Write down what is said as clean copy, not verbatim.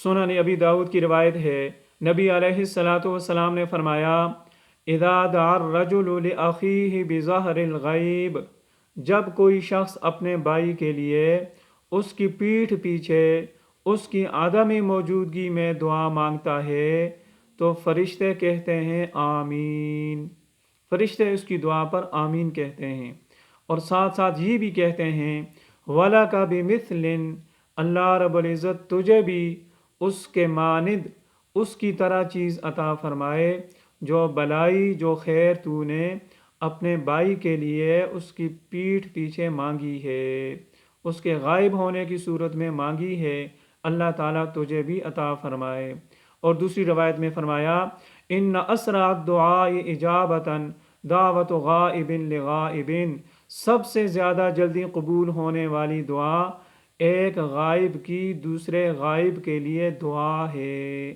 سنن ابی داؤد کی روایت ہے، نبی علیہ الصلاۃ والسلام نے فرمایا، اذا دعا الرجل لاخیہ بظہر الغیب، جب کوئی شخص اپنے بھائی کے لیے اس کی پیٹھ پیچھے اس کی عدم موجودگی میں دعا مانگتا ہے تو فرشتے کہتے ہیں آمین، فرشتے اس کی دعا پر آمین کہتے ہیں، اور ساتھ ساتھ یہ بھی کہتے ہیں وَلَكَ بِمِثْلٍ، اللہ رب العزت تجھے بھی اس کے مانند، اس کی طرح چیز عطا فرمائے، جو بلائی جو خیر تو نے اپنے بھائی کے لیے اس کی پیٹھ پیچھے مانگی ہے، اس کے غائب ہونے کی صورت میں مانگی ہے، اللہ تعالیٰ تجھے بھی عطا فرمائے۔ اور دوسری روایت میں فرمایا، ان اسرع الدعاء اجابۃ دعوت غائب لغائب، سب سے زیادہ جلدی قبول ہونے والی دعا ایک غائب کی دوسرے غائب کے لیے دعا ہے۔